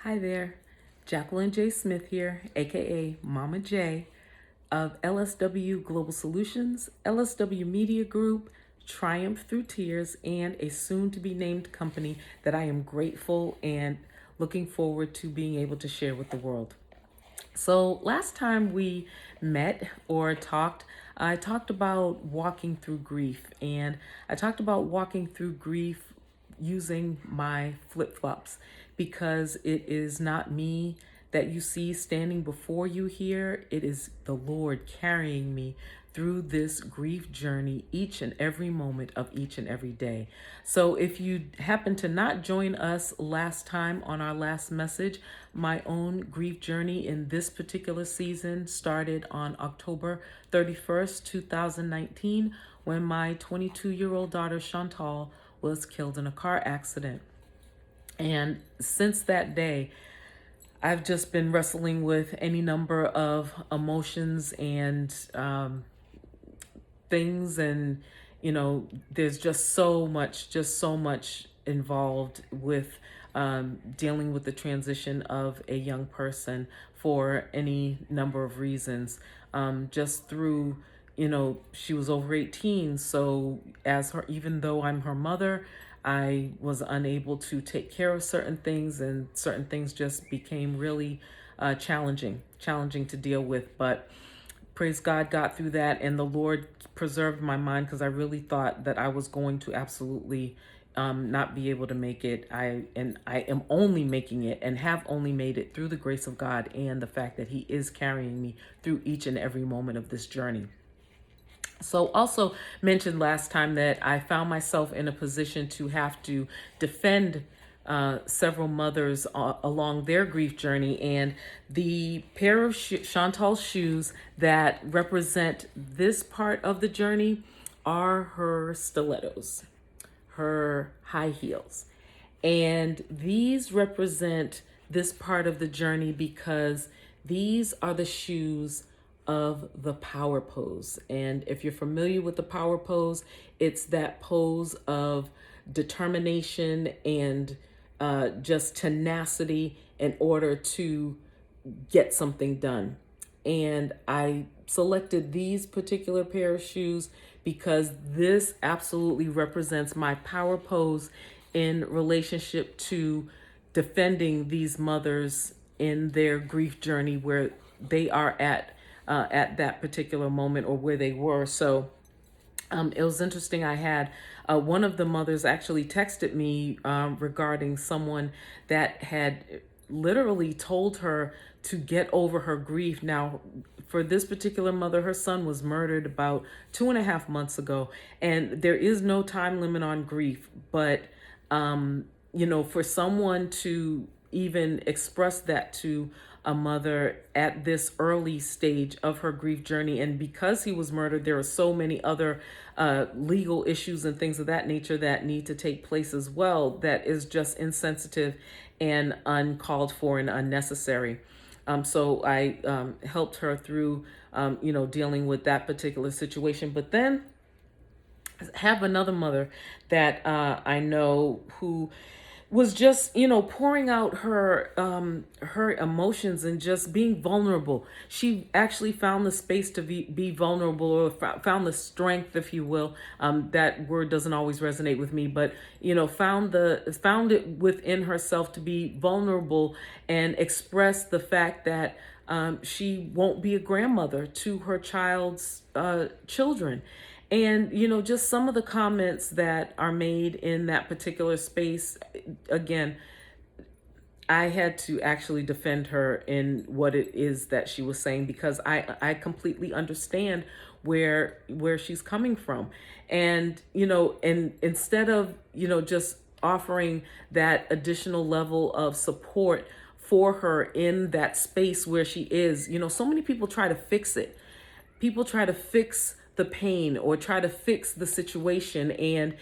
Hi there, Jacqueline J. Smith here, aka Mama J of LSW Global Solutions, LSW Media Group, Triumph Through Tears, and a soon to be named company that I am grateful and looking forward to being able to share with the world. So, last time we met or talked, I talked about walking through grief, and I talked about walking through grief using my flip flops because it is not me that you see standing before you here. It is the Lord carrying me through this grief journey each and every moment of each and every day. So, if you happen to not join us last time on our last message, my own grief journey in this particular season started on October 31st, 2019, when my 22-year-old daughter Chantal was killed in a car accident. And since that day, I've just been wrestling with any number of emotions and things, and there's just so much involved with dealing with the transition of a young person for any number of reasons. Just through, she was over 18, so as her, even though I'm her mother, I was unable to take care of certain things, and certain things just became really challenging to deal with. But praise God, got through that, and the Lord preserved my mind, because I really thought that I was going to absolutely not be able to make it. I am only making it, and have only made it, through the grace of God and the fact that He is carrying me through each and every moment of this journey. So, also mentioned last time that I found myself in a position to have to defend several mothers along their grief journey, and the pair of Chantal's shoes that represent this part of the journey are her stilettos, her high heels. And these represent this part of the journey because these are the shoes of the power pose. And if you're familiar with the power pose, it's that pose of determination and just tenacity in order to get something done. And I selected these particular pair of shoes because this absolutely represents my power pose in relationship to defending these mothers in their grief journey, where they are at that particular moment, or where they were. So it was interesting. I had one of the mothers actually texted me regarding someone that had literally told her to get over her grief. Now, for this particular mother, her son was murdered about 2.5 months ago, and there is no time limit on grief. But, for someone to even express that to a mother at this early stage of her grief journey, and because he was murdered, there are so many other legal issues and things of that nature that need to take place as well, that is just insensitive and uncalled for and unnecessary. So I helped her through, dealing with that particular situation. But then have another mother that I know, who was just pouring out her emotions and just being vulnerable. She actually found the space to be vulnerable, or found the strength, if you will. That word doesn't always resonate with me, but found it within herself to be vulnerable and express the fact that she won't be a grandmother to her child's children. And, just some of the comments that are made in that particular space, again, I had to actually defend her in what it is that she was saying, because I completely understand where she's coming from. And, and instead of, just offering that additional level of support for her in that space where she is, so many people try to fix it. People try to fix the pain, or try to fix the situation, and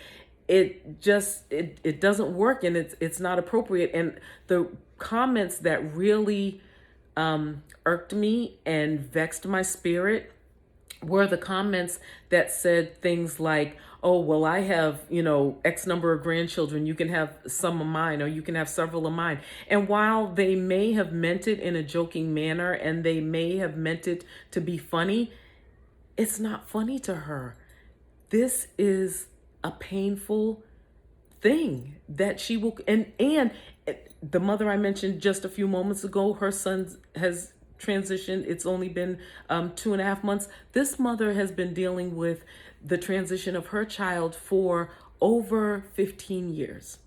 it doesn't work, and it's not appropriate. And the comments that really irked me and vexed my spirit were the comments that said things like, oh, well, I have, X number of grandchildren. You can have some of mine, or you can have several of mine. And while they may have meant it in a joking manner and they may have meant it to be funny, it's not funny to her. This is a painful thing that she will, and the mother I mentioned just a few moments ago, her son has transitioned. It's only been 2.5 months. This mother has been dealing with the transition of her child for over 15 years.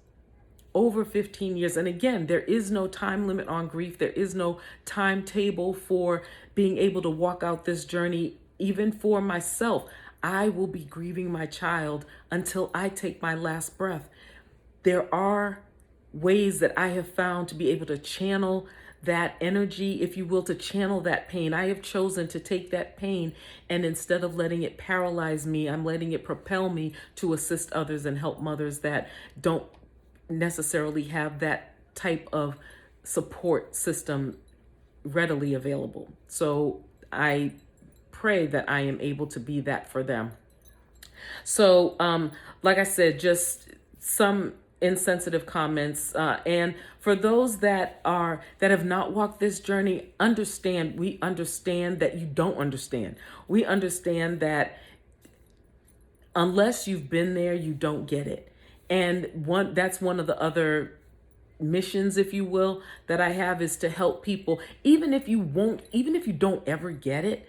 Over 15 years. And again, there is no time limit on grief. There is no timetable for being able to walk out this journey. Even for myself, I will be grieving my child until I take my last breath. There are ways that I have found to be able to channel that energy, if you will, to channel that pain. I have chosen to take that pain, and instead of letting it paralyze me, I'm letting it propel me to assist others and help mothers that don't necessarily have that type of support system readily available. So I pray that I am able to be that for them. So, like I said, just some insensitive comments, and for those that have not walked this journey, we understand that you don't understand. We understand that unless you've been there, you don't get it. And that's one of the other missions, if you will, that I have, is to help people, even if you don't ever get it,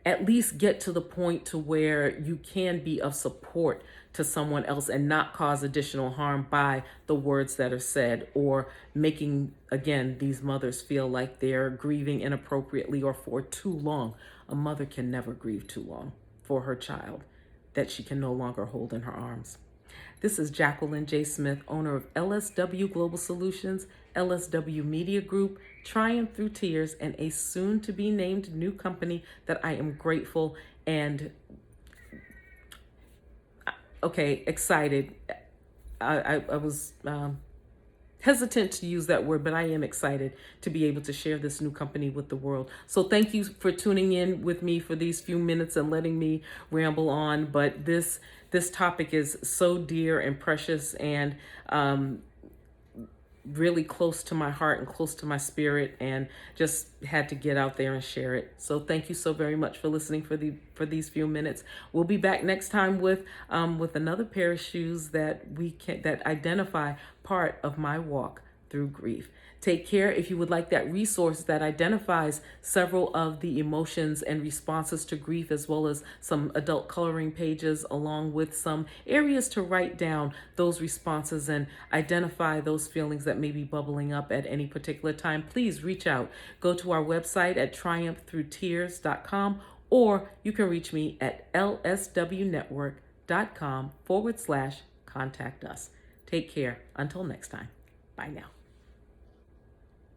at least get to the point to where you can be of support to someone else and not cause additional harm by the words that are said, or making, again, these mothers feel like they're grieving inappropriately or for too long. A mother can never grieve too long for her child that she can no longer hold in her arms. This is Jacqueline J. Smith, owner of LSW Global Solutions, LSW Media Group, Triumph Through Tears, and a soon-to-be-named new company that I am grateful and, excited. I was hesitant to use that word, but I am excited to be able to share this new company with the world. So thank you for tuning in with me for these few minutes and letting me ramble on. But this topic is so dear and precious, and really close to my heart and close to my spirit, and just had to get out there and share it. So thank you so very much for listening for these few minutes. We'll be back next time with another pair of shoes that identify part of my walk through grief. Take care. If you would like that resource that identifies several of the emotions and responses to grief, as well as some adult coloring pages, along with some areas to write down those responses and identify those feelings that may be bubbling up at any particular time, please reach out. Go to our website at triumphthroughstears.com, or you can reach me at lswnetwork.com/contact us. Take care. Until next time. Bye now.